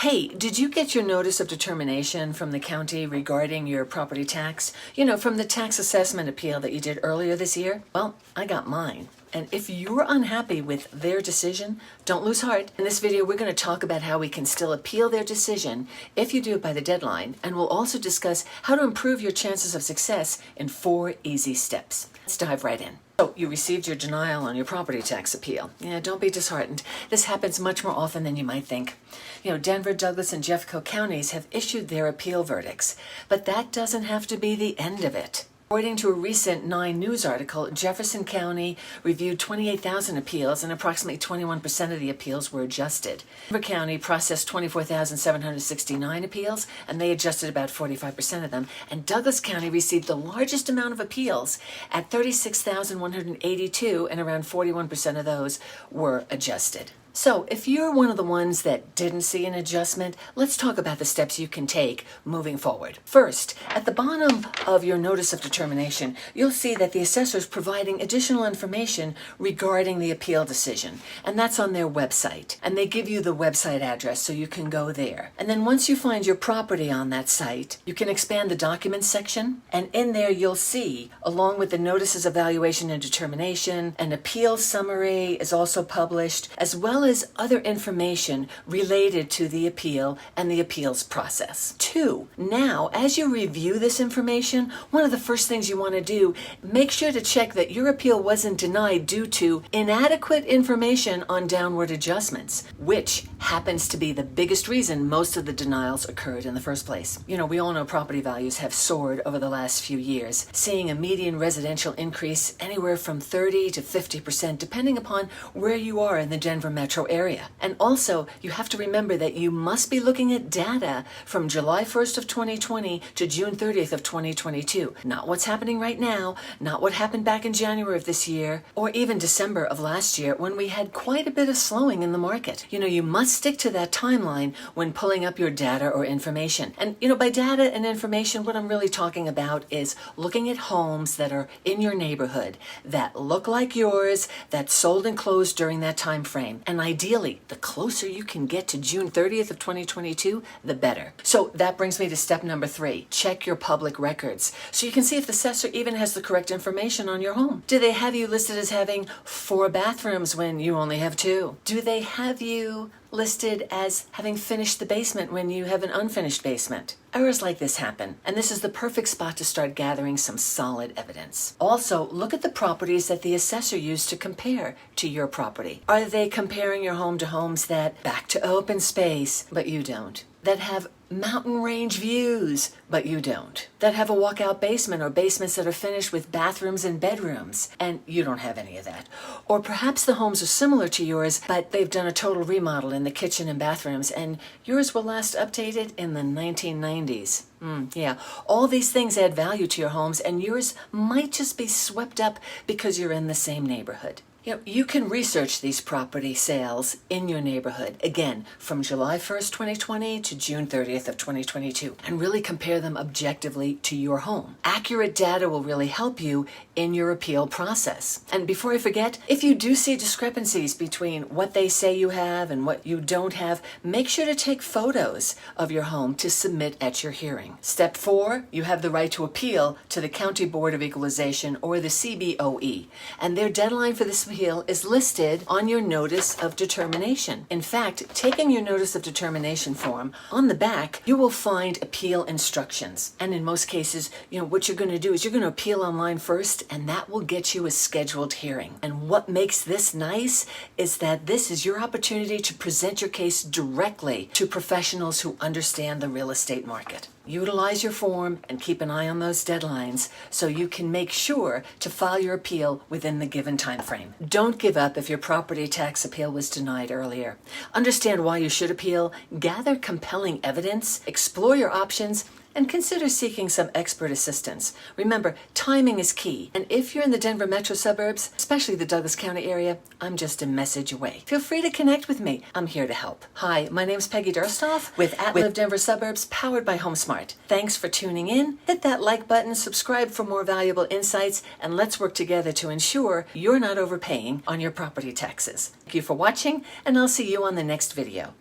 Hey, did you get your notice of determination from the county regarding your property tax? From the tax assessment appeal that you did earlier this year? Well, I got mine. And if you're unhappy with their decision, don't lose heart. In this video, we're going to talk about how we can still appeal their decision if you do it by the deadline, and we'll also discuss how to improve your chances of success in 4 easy steps. Let's dive right in. So, you received your denial on your property tax appeal. Yeah, don't be disheartened. This happens much more often than you might think. Denver, Douglas, and Jeffco counties have issued their appeal verdicts, but that doesn't have to be the end of it. According to a recent 9 News article, Jefferson County reviewed 28,000 appeals and approximately 21% of the appeals were adjusted. Denver County processed 24,769 appeals and they adjusted about 45% of them. And Douglas County received the largest amount of appeals at 36,182 and around 41% of those were adjusted. So, if you're one of the ones that didn't see an adjustment, let's talk about the steps you can take moving forward. First, at the bottom of your notice of determination, you'll see that the assessor is providing additional information regarding the appeal decision, and that's on their website. And they give you the website address so you can go there. And then once you find your property on that site, you can expand the documents section, and in there you'll see, along with the notices of valuation and determination, an appeal summary is also published, as well as other information related to the appeal and the appeals process. 2, now, as you review this information, one of the first things you want to do, make sure to check that your appeal wasn't denied due to inadequate information on downward adjustments, which happens to be the biggest reason most of the denials occurred in the first place. We all know property values have soared over the last few years, seeing a median residential increase anywhere from 30 to 50% depending upon where you are in the Denver metro area. And also, you have to remember that you must be looking at data from July 1st of 2020 to June 30th of 2022. Not what's happening right now, not what happened back in January of this year, or even December of last year when we had quite a bit of slowing in the market. You must stick to that timeline when pulling up your data or information. And by data and information, what I'm really talking about is looking at homes that are in your neighborhood, that look like yours, that sold and closed during that time frame. And ideally, the closer you can get to June 30th of 2022, the better. So that brings me to step number 3. Check your public records so you can see if the assessor even has the correct information on your home. Do they have you listed as having 4 bathrooms when you only have 2? Do they have you listed as having finished the basement when you have an unfinished basement? Errors like this happen, and this is the perfect spot to start gathering some solid evidence. Also, look at the properties that the assessor used to compare to your property. Are they comparing your home to homes that back to open space, but you don't? That have mountain range views, but you don't? That have a walkout basement or basements that are finished with bathrooms and bedrooms, and you don't have any of that? Or perhaps the homes are similar to yours, but they've done a total remodel in the kitchen and bathrooms, and yours were last updated in the 1990s. Yeah, all these things add value to your homes, and yours might just be swept up because you're in the same neighborhood. You can research these property sales in your neighborhood, again, from July 1st, 2020 to June 30th of 2022, and really compare them objectively to your home. Accurate data will really help you in your appeal process. And before I forget, if you do see discrepancies between what they say you have and what you don't have, make sure to take photos of your home to submit at your hearing. Step 4, you have the right to appeal to the County Board of Equalization or the CBOE, and their deadline for this appeal is listed on your notice of determination. In fact, taking your notice of determination form, on the back, you will find appeal instructions. And in most cases, what you're going to do is you're going to appeal online first, and that will get you a scheduled hearing. And what makes this nice is that this is your opportunity to present your case directly to professionals who understand the real estate market. Utilize your form and keep an eye on those deadlines so you can make sure to file your appeal within the given time frame. Don't give up if your property tax appeal was denied earlier. Understand why you should appeal, gather compelling evidence, explore your options, and consider seeking some expert assistance. Remember, timing is key, and if you're in the Denver metro suburbs, especially the Douglas County area, I'm just a message away. Feel free to connect with me. I'm here to help. Hi, my name's Peggy Dursthoff with Live Denver Suburbs, powered by HomeSmart. Thanks for tuning in. Hit that like button, subscribe for more valuable insights, and let's work together to ensure you're not overpaying on your property taxes. Thank you for watching, and I'll see you on the next video.